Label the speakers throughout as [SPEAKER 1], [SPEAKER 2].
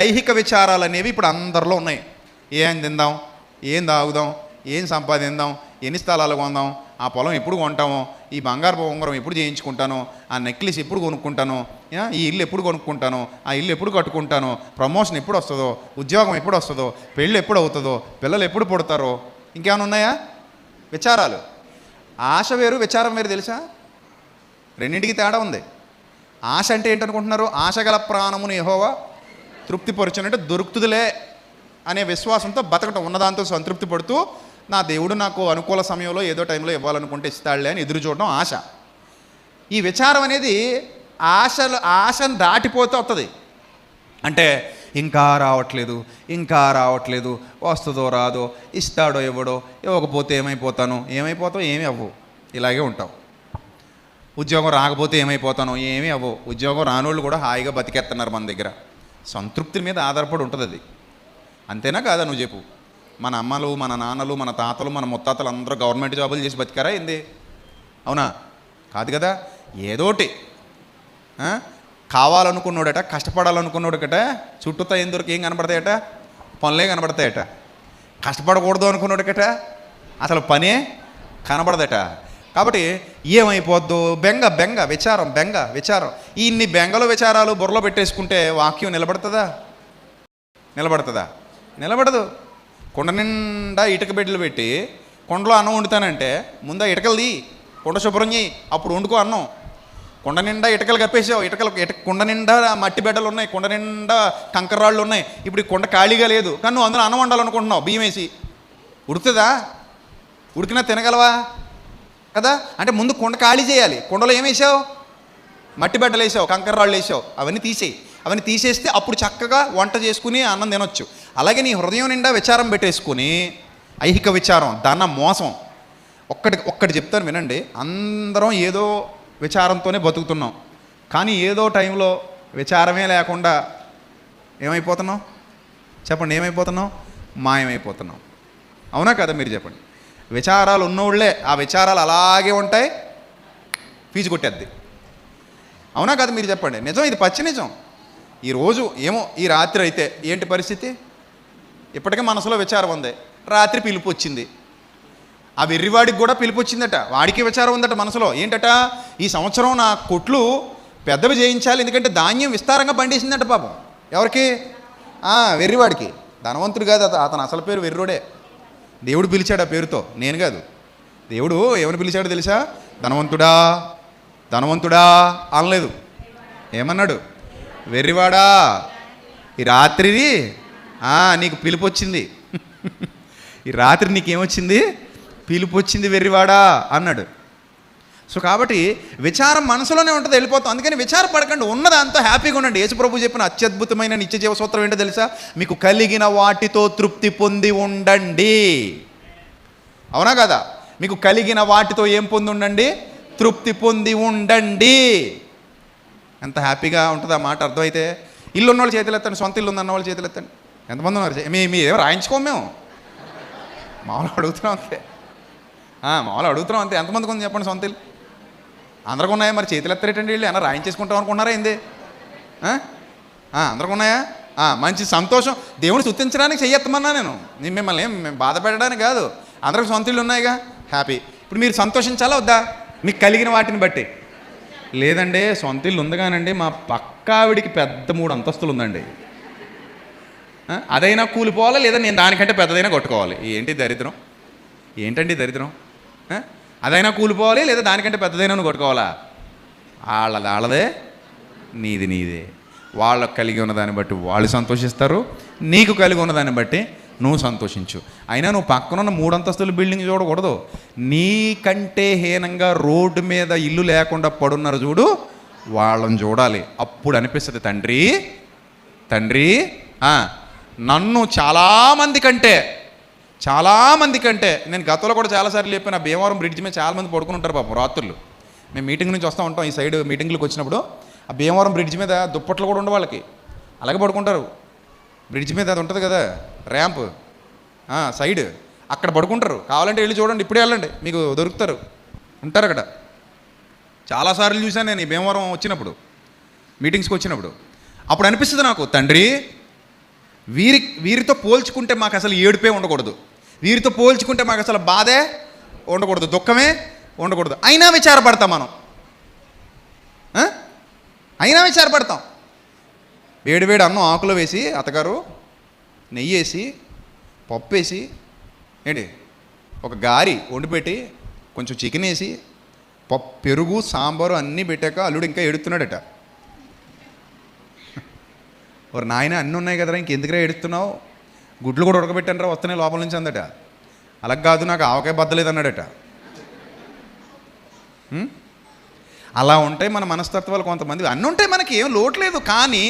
[SPEAKER 1] ఐహిక విచారాలు అనేవి ఇప్పుడు అందరిలో ఉన్నాయి. ఏం తిందాం, ఏం తాగుదాం, ఏం సంపాదిద్దాం, ఎన్ని స్థలాలు కొందాం, ఆ పొలం ఎప్పుడు కొంటామో, ఈ బంగారు ఉంగరం ఎప్పుడు చేయించుకుంటాను, ఆ నెక్లెస్ ఎప్పుడు కొనుక్కుంటాను, ఈ ఇల్లు ఎప్పుడు కొనుక్కుంటాను, ఆ ఇల్లు ఎప్పుడు కట్టుకుంటాను, ప్రమోషన్ ఎప్పుడు వస్తుందో, ఉద్యోగం ఎప్పుడు వస్తుందో, పెళ్ళి ఎప్పుడు అవుతుందో, పిల్లలు ఎప్పుడు పుడతారో, ఇంకేమైనా ఉన్నాయా విచారాలు? ఆశ వేరు, విచారం వేరు తెలుసా? రెండింటికి తేడా ఉంది. ఆశ అంటే ఏంటనుకుంటున్నారు? ఆశ గల ప్రాణమును యెహోవా తృప్తిపరచునంటే దొరుకుతుందిలే అనే విశ్వాసంతో బతకటం, ఉన్నదాంతో సంతృప్తి పడుతూ నా దేవుడు నాకు అనుకూల సమయంలో ఏదో టైంలో ఇవ్వాలనుకుంటే ఇస్తాడులే అని ఎదురు చూడడం ఆశ. ఈ విచారం అనేది ఆశను దాటిపోతూ వస్తుంది. అంటే ఇంకా రావట్లేదు, వస్తుందో రాదో, ఇస్తాడో ఇవ్వడో, ఇవ్వకపోతే ఏమైపోతావు, ఏమీ అవ్వవు, ఇలాగే ఉంటావు. ఉద్యోగం రాకపోతే ఏమైపోతానో, ఏమీ అవ్వవు. ఉద్యోగం రానోళ్ళు కూడా హాయిగా బతికేస్తున్నారు మన దగ్గర. సంతృప్తి మీద ఆధారపడి ఉంటుంది అది. అంతేనా కాదా నువ్వు చెప్పు? మన అమ్మలు, మన నాన్నలు, మన తాతలు, మన ముత్తాతలు అందరూ గవర్నమెంట్ జాబులు చేసి బతికారా ఏంది? అవునా? కాదు కదా. ఏదోటి కావాలనుకున్నాడట, కష్టపడాలనుకున్నాడట, చుట్టూతో ఏం దొరికి ఏం కనబడతాయట? పనులే కనబడతాయట. కష్టపడకూడదు అనుకున్నాడట, అసలు పనే కనబడదట. కాబట్టి ఏమైపోద్దు? బెంగ విచారం. ఇన్ని బెంగలు విచారాలు బుర్రలో పెట్టేసుకుంటే వాక్యం నిలబడుతుందా? నిలబడదు. కుండ నిండా ఇటుక బిడ్డలు పెట్టి కుండలో అన్నం వండుతానంటే ముందు ఇటుకలు తీ, కుండ శుభ్రం చేయి, అప్పుడు వండుకో అన్నం. కుండ నిండా ఇటుకలు కప్పేసావు, కుండ నిండా మట్టి బిడ్డలు ఉన్నాయి, కుండ నిండా కంకర్రాళ్ళు ఉన్నాయి. ఇప్పుడు ఈ కుండ ఖాళీగా లేదు, కానీ నువ్వు అందులో అన్నం వండాలనుకుంటున్నావు. బియ్యం వేసి ఉడుకుతుందా? ఉడికినా తినగలవా కదా? అంటే ముందు కుండ ఖాళీ చేయాలి. కుండలో ఏం వేసావు? మట్టి బిడ్డలు వేసావు, కంకర్రాళ్ళు వేసావు. అవన్నీ తీసేస్తే అప్పుడు చక్కగా వంట చేసుకుని అన్నం తినొచ్చు. అలాగే నీ హృదయం నిండా విచారం పెట్టేసుకుని, ఐహిక విచారం, ధన మోసం. ఒక్కటి చెప్తాను వినండి. అందరం ఏదో విచారంతోనే బతుకుతున్నాం, కానీ ఏదో టైంలో విచారమే లేకుండా ఏమైపోతున్నాం చెప్పండి? మాయమైపోతున్నాం. అవునా కదా? మీరు చెప్పండి. విచారాలు ఉన్నోళ్ళే ఆ విచారాలు అలాగే ఉంటాయి, ఫీజు కొట్టేద్ది. అవునా కదా? మీరు చెప్పండి. నిజం, ఇది పచ్చి నిజం. ఈరోజు ఏమో, ఈ రాత్రి అయితే ఏంటి పరిస్థితి? ఇప్పటికే మనసులో విచారం ఉంది. రాత్రి పిలుపు వచ్చింది. ఆ వెర్రివాడికి కూడా పిలుపు వచ్చిందట, వాడికి విచారం ఉందట మనసులో. ఏంటట? ఈ సంవత్సరం నా కొట్లు పెద్దవి చేయించాలి, ఎందుకంటే ధాన్యం విస్తారంగా పండేసిందట పాపం. ఎవరికి? వెర్రివాడికి. ధనవంతుడు కాదు అతను, అసలు పేరు వెర్రోడే. దేవుడు పిలిచాడు ఆ పేరుతో, నేను కాదు. దేవుడు ఏమని పిలిచాడు తెలుసా? ధనవంతుడా అనలేదు. ఏమన్నాడు? వెర్రివాడా, ఈ రాత్రి నీకు పిలుపు వచ్చింది. ఈ రాత్రి నీకేమొచ్చింది? పిలుపు వచ్చింది వెర్రివాడా అన్నాడు. సో కాబట్టి విచారం మనసులోనే ఉంటుంది, వెళ్ళిపోతాం. అందుకని విచారపడకండి, ఉన్నదంతా హ్యాపీగా ఉండండి. యేసుప్రభు చెప్పిన అత్యద్భుతమైన నిత్య జీవ సూత్రం ఏంటో తెలుసా? మీకు కలిగిన వాటితో తృప్తి పొంది ఉండండి. అవునా కదా? మీకు కలిగిన వాటితో ఏం పొంది ఉండండి? తృప్తి పొంది ఉండండి. ఎంత హ్యాపీగా ఉంటుంది ఆ మాట అర్థమైతే. ఇల్లు ఉన్నవాళ్ళు చేతులు ఎత్తండి, సొంత ఇల్లు ఉందన్న వాళ్ళు చేతులు ఎత్తండి. ఎంతమంది ఉన్నారు? మీ ఏమో రాయించుకోము మేము, మామూలు అడుగుతున్నాం అంతే. ఎంతమందికి ఉంది చెప్పండి సొంత ఇల్లు? అందరికి ఉన్నాయా? మరి చేతులు ఎత్తరేటండి వీళ్ళు, ఏమన్నా రాయించేసుకుంటాం అనుకున్నారా ఏంది? అందరికి ఉన్నాయా? మంచి సంతోషం. దేవుని స్తుతించడానికి చెయ్యెత్తమన్నా నేను మిమ్మల్ని మేము బాధ పెట్టడానికి కాదు. అందరికి సొంత ఇల్లు ఉన్నాయిగా, హ్యాపీ. ఇప్పుడు మీరు సంతోషించాలా వద్దా? మీకు కలిగిన వాటిని బట్టి. లేదండి సొంత ఇల్లు ఉంది కానండి, మా పక్కావిడికి పెద్ద 3 అంతస్తులు ఉందండి, అదైనా కూలిపోవాలా, లేదా నేను దానికంటే పెద్దదైనా కొట్టుకోవాలి. ఏంటండి దరిద్రం? అదైనా కూలిపోవాలి, లేదా దానికంటే పెద్దదైనా నువ్వు కొట్టుకోవాలా? వాళ్ళదే, నీదే. వాళ్ళకు కలిగి ఉన్నదాన్ని బట్టి వాళ్ళు సంతోషిస్తారు, నీకు కలిగి ఉన్నదాన్ని బట్టి నువ్వు సంతోషించు. అయినా నువ్వు పక్కనున్న 3 అంతస్తుల బిల్డింగ్ చూడకూడదు. నీకంటే హీనంగా రోడ్డు మీద ఇల్లు లేకుండా పడున్నారు చూడు, వాళ్ళని చూడాలి. అప్పుడు అనిపిస్తుంది, తండ్రి నన్ను చాలామంది కంటే నేను గతంలో కూడా చాలాసార్లు చెప్పాను, భీమవరం బ్రిడ్జ్ మీద చాలామంది పడుకుని ఉంటారు పాపం రాత్రులు. మేము మీటింగ్ నుంచి వస్తూ ఉంటాం, ఈ సైడ్ మీటింగ్లకు వచ్చినప్పుడు ఆ భీమవరం బ్రిడ్జ్ మీద దుప్పట్లు కూడా ఉండే వాళ్ళకి అలాగే పడుకుంటారు. బ్రిడ్జ్ మీద అది ఉంటుంది కదా ర్యాంప్ సైడ్, అక్కడ పడుకుంటారు. కావాలంటే వెళ్ళి చూడండి, ఇప్పుడే వెళ్ళండి, మీకు దొరుకుతారు, ఉంటారు అక్కడ. చాలాసార్లు చూశాను నేను ఈ భీమవరం వచ్చినప్పుడు, మీటింగ్స్కి వచ్చినప్పుడు. అప్పుడు అనిపిస్తుంది నాకు, తండ్రి వీరితో పోల్చుకుంటే మాకు అసలు ఏడుపే ఉండకూడదు, వీరితో పోల్చుకుంటే మాకు అసలు బాధే ఉండకూడదు, దుఃఖమే ఉండకూడదు. అయినా విచారపడతాం మనం, అయినా విచారపడతాం. వేడివేడి అన్నం ఆకులో వేసి అత్తగారు నెయ్యి వేసి పప్పు వేసి ఏంటి ఒక గారి వండిపెట్టి కొంచెం చికెన్ వేసి పెరుగు సాంబారు అన్నీ పెట్టాక అల్లుడు ఇంకా ఏడుస్తున్నాడట. ఒక నాయన అన్నీ ఉన్నాయి కదరా ఇంకెందుకురా ఏడుస్తున్నావు, గుడ్లు కూడా ఉడకబెట్టానరా వస్తున్నాయి లోపల నుంచి అందట. అలా కాదు నాకు ఆవకాయ బద్దలేదు అన్నాడట. అలా ఉంటాయి మన మనస్తత్వాలు. కొంతమంది అన్నీ ఉంటాయి, మనకి ఏం లోటు లేదు, కానీ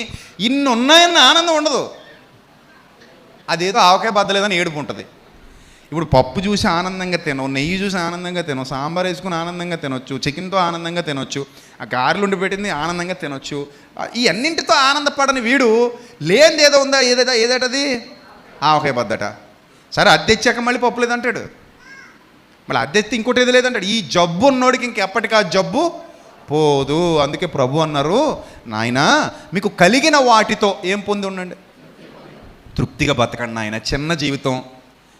[SPEAKER 1] ఇన్ని ఉన్నాయన్న ఆనందం ఉండదు. అదేదో ఆవకాయ బద్దలేదని ఏడుపు ఉంటుంది. ఇప్పుడు పప్పు చూసి ఆనందంగా తినవు, నెయ్యి చూసి ఆనందంగా తినవు, సాంబార్ వేసుకుని ఆనందంగా తినొచ్చు, చికెన్తో ఆనందంగా తినొచ్చు, ఆ గారెలు ఉండి పెట్టింది ఆనందంగా తినొచ్చు. ఈ అన్నింటితో ఆనందపడని వీడు లేనిది ఏదో ఉందా, ఏదేటది ఆవకాయ బద్దట. సరే అద్దెచ్చాక మళ్ళీ పప్పు లేదంటాడు, మళ్ళీ అద్దెత్తి ఇంకోటి ఏది లేదంటాడు. ఈ జబ్బు ఉన్నోడికి ఇంకెప్పటికీ ఆ జబ్బు పోదు. అందుకే ప్రభు అన్నారు, నాయనా మీకు కలిగిన వాటితో ఏం పొంది ఉండండి, తృప్తిగా బతకండి నాయన. చిన్న జీవితం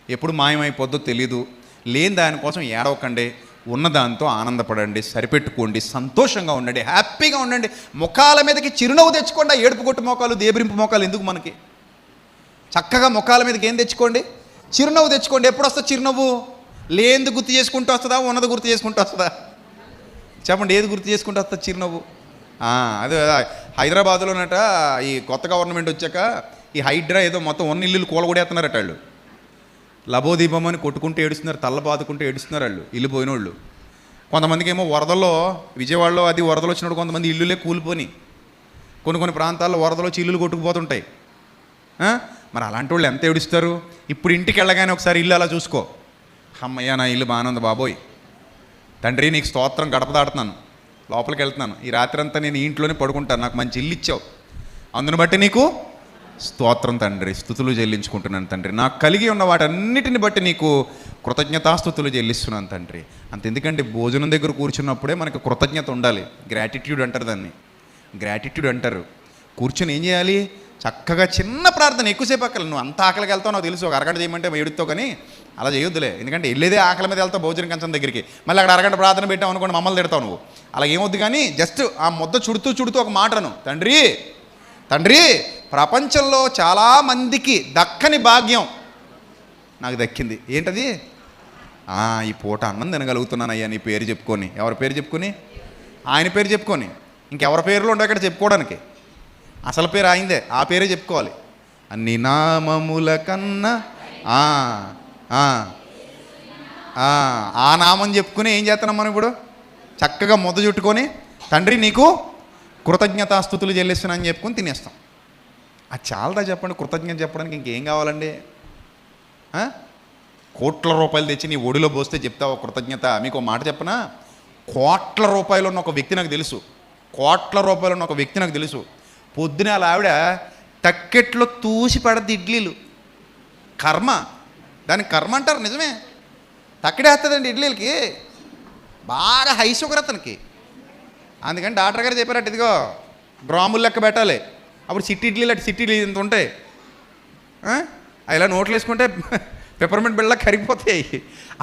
[SPEAKER 1] ఎప్పుడు మాయమైపోద్దో తెలీదు. లేని దానికోసం ఏడవకండి, ఉన్నదాంతో ఆనందపడండి, సరిపెట్టుకోండి, సంతోషంగా ఉండండి, హ్యాపీగా ఉండండి. ముఖాల మీదకి చిరునవ్వు తెచ్చుకోండి. ఏడుపు కొట్టు మోకాలు, దేబరింపు మోకాలు ఎందుకు మనకి? చక్కగా ముఖాల మీదకి ఏం తెచ్చుకోండి, చిరునవ్వు తెచ్చుకోండి. ఎప్పుడు వస్తుంది చిరునవ్వు? లేనిది గుర్తు చేసుకుంటూ వస్తుందా, ఉన్నది గుర్తు చేసుకుంటూ వస్తుందా? చెప్పండి, ఏది గుర్తు చేసుకుంటూ వస్తుంది చిరునవ్వు? అదే హైదరాబాద్లోనట ఈ కొత్త గవర్నమెంట్ వచ్చాక ఈ హైడ్రా ఏదో మొత్తం ఉన్న ఇల్లు కూలగొడేస్తున్నారట. వాళ్ళు లబోదీపం అని కొట్టుకుంటూ ఏడుస్తున్నారు, తల్ల బాదుకుంటూ ఏడుస్తున్నారు వాళ్ళు, ఇల్లు పోయిన వాళ్ళు. కొంతమందికి ఏమో వరదల్లో, విజయవాడలో అది వరదలు వచ్చినప్పుడు కొంతమంది ఇల్లులే కూలిపోయి, కొన్ని ప్రాంతాల్లో వరదలు వచ్చి ఇల్లులు కొట్టుకుపోతుంటాయి. మరి అలాంటి వాళ్ళు ఎంత ఏడుస్తారు? ఇప్పుడు ఇంటికి వెళ్ళగానే ఒకసారి ఇల్లు అలా చూసుకో, అమ్మయ్య నా ఇల్లు బాగానే ఉంది బాబోయ్, తండ్రి నీకు స్తోత్రం, గడప దాటుతున్నాను, లోపలికి వెళ్తున్నాను, ఈ రాత్రి అంతా నేను ఇంట్లోనే పడుకుంటాను, నాకు మంచి ఇల్లు ఇచ్చావు, అందును బట్టి నీకు స్తోత్రం తండ్రి, స్తుతులు చెల్లించుకుంటున్నాను తండ్రి, నాకు కలిగి ఉన్న వాటన్నిటిని బట్టి నీకు కృతజ్ఞతాస్తుతులు చెల్లిస్తున్నాను తండ్రి. అంతెందుకంటే భోజనం దగ్గర కూర్చున్నప్పుడే మనకు కృతజ్ఞత ఉండాలి. గ్రాటిట్యూడ్ అంటారు దాన్ని, గ్రాటిట్యూడ్ అంటారు. కూర్చొని ఏం చేయాలి? చక్కగా చిన్న ప్రార్థన, ఎక్కువసేపు అక్కలు. నువ్వు అంత ఆకలికి వెళ్తావు నాకు తెలుసు, ఒక అరగంట చేయమంటే ఏడుతావు, కానీ అలా చేయొద్దులే. ఎందుకంటే వెళ్ళేదే ఆకలి మీద వెళ్తావు భోజనం కంచం దగ్గరికి, మళ్ళీ అక్కడ అరగంట ప్రార్థన పెట్టావు అనుకోండి మమ్మల్ని తిడతావు నువ్వు. అలా ఏమొద్దు, కానీ జస్ట్ ఆ ముద్ద చుడుతూ ఒక మాటను, తండ్రి తండ్రి ప్రపంచంలో చాలామందికి దక్కని భాగ్యం నాకు దక్కింది. ఏంటది? ఈ పూట అన్నం తినగలుగుతున్నానయ్యా నీ పేరు చెప్పుకొని. ఎవరి పేరు చెప్పుకొని? ఆయన పేరు చెప్పుకొని. ఇంకెవరి పేర్లు ఉండవు ఇక్కడ చెప్పుకోవడానికి, అసలు పేరు ఆయనదే, ఆ పేరే చెప్పుకోవాలి. అన్ని నామముల కన్నా ఆ నామం చెప్పుకుని ఏం చేస్తున్నాం మనం ఇప్పుడు? చక్కగా ముద్ద చుట్టుకొని తండ్రి నీకు కృతజ్ఞతాస్తుతులు చెల్లిస్తున్నా అని చెప్పుకొని తినేస్తాం. అది చాలదా చెప్పండి? కృతజ్ఞత చెప్పడానికి ఇంకేం కావాలండి? కోట్ల రూపాయలు తెచ్చి నీ ఒడిలో పోస్తే చెప్తావు కృతజ్ఞత? మీకు మాట చెప్పనా, కోట్ల రూపాయలు ఉన్న ఒక వ్యక్తి నాకు తెలుసు, కోట్ల రూపాయలు ఉన్న ఒక వ్యక్తి నాకు తెలుసు. పొద్దున అలా ఆవిడ తక్కెట్లో తూసి పడద్ది ఇడ్లీలు. కర్మ, దానికి కర్మ అంటారు, నిజమే. తక్కడేస్తుందండి ఇడ్లీలకి, బాగా హై షుగర్ అతనికి. అందుకని డాక్టర్ గారు చెప్పారట, ఇదిగో గ్రాములు లెక్క పెట్టాలి. అప్పుడు సిట్టి ఇడ్లీలు అటు సిట్టి ఇడ్లీ ఇంత ఉంటాయి, ఇలా నోట్లు వేసుకుంటే పెప్పర్మెంట్ బిళ్ళ కరిగిపోతాయి.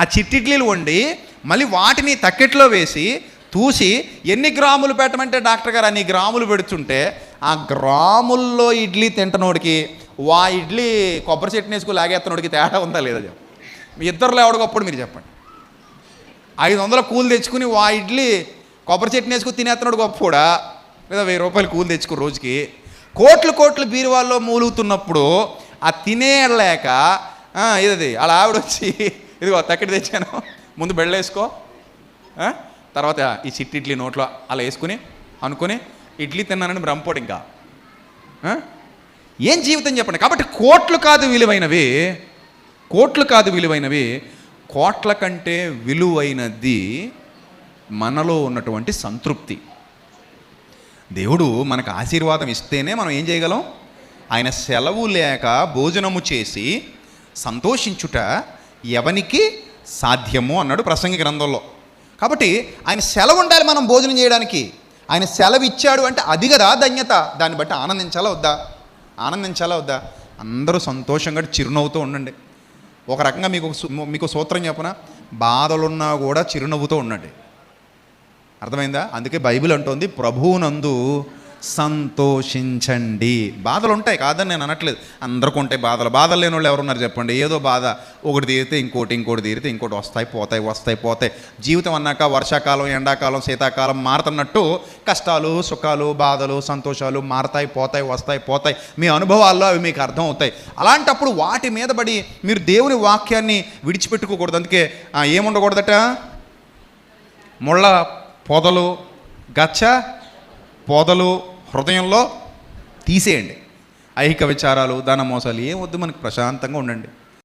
[SPEAKER 1] ఆ చిట్టి ఇడ్లీలు వండి మళ్ళీ వాటిని తక్కెట్లో వేసి తూసి ఎన్ని గ్రాములు పెట్టమంటే డాక్టర్ గారు అన్ని గ్రాములు పెడుతుంటే, ఆ గ్రాముల్లో ఇడ్లీ తింటనోడికి ఇడ్లీ కొబ్బరి చట్నీ వేసుకు లాగేస్తున్నోడికి తేడా ఉందా లేదా? మీ ఇద్దరులో ఎవడు గొప్పడు మీరు చెప్పండి. 500 కూలు తెచ్చుకుని ఇడ్లీ కొబ్బరి చట్నీ వేసుకుని తినేస్తున్నాడు గొప్పడా, లేదా 1000 రూపాయలు కూలు తెచ్చుకో రోజుకి? కోట్లు బీరువాల్లో మూలుగుతున్నప్పుడు ఆ తినేయలేక ఇది అలా ఆవిడ వచ్చి ఇదిగో తక్కెటి తెచ్చాను, ముందు బెళ్ళేసుకో, తర్వాత ఈ చిట్టి ఇడ్లీ నోట్లో అలా వేసుకుని అనుకుని ఇడ్లీ తిన్నానని బ్రహ్మపోడు. ఇంకా ఏం జీవితం చెప్పండి? కాబట్టి కోట్లు కాదు విలువైనవి, కోట్ల కంటే విలువైనది మనలో ఉన్నటువంటి సంతృప్తి. దేవుడు మనకు ఆశీర్వాదం ఇస్తేనే మనం ఏం చేయగలం? ఆయన సెలవు లేక భోజనము చేసి సంతోషించుట ఎవనికి సాధ్యము అన్నాడు ప్రసంగి గ్రంథంలో. కాబట్టి ఆయన సెలవు ఉండాలి మనం భోజనం చేయడానికి. ఆయన సెలవు ఇచ్చాడు అంటే అది కదా ధన్యత. దాన్ని బట్టి ఆనందించాలా వద్దా? అందరూ సంతోషంగా చిరునవ్వుతూ ఉండండి. ఒక రకంగా మీకు సూత్రం చెప్పనా, బాధలున్నా కూడా చిరునవ్వుతూ ఉండండి. అర్థమైందా? అందుకే బైబిల్ అంటోంది ప్రభువునందు సంతోషించండి. బాధలు ఉంటాయి, కాదని నేను అనట్లేదు. అందరికీ ఉంటాయి బాధలు లేని వాళ్ళు ఎవరున్నారు చెప్పండి? ఏదో బాధ ఒకటి తీరితే ఇంకోటి తీరితే ఇంకోటి వస్తాయి పోతాయి. జీవితం అన్నాక వర్షాకాలం, ఎండాకాలం, శీతాకాలం మారుతున్నట్టు కష్టాలు, సుఖాలు, బాధలు, సంతోషాలు మారతాయి, పోతాయి. మీ అనుభవాల్లో అవి మీకు అర్థం అవుతాయి. అలాంటప్పుడు వాటి మీద పడి మీరు దేవుని వాక్యాన్ని విడిచిపెట్టుకోకూడదు. అందుకే ఏముండకూడదట, ముళ్ళ పొదలు, గచ్చ పొదలు హృదయంలో తీసేయండి. ఐహిక విచారాలు, ధన మోసాలు ఏం వద్దు, మనకు ప్రశాంతంగా ఉండండి.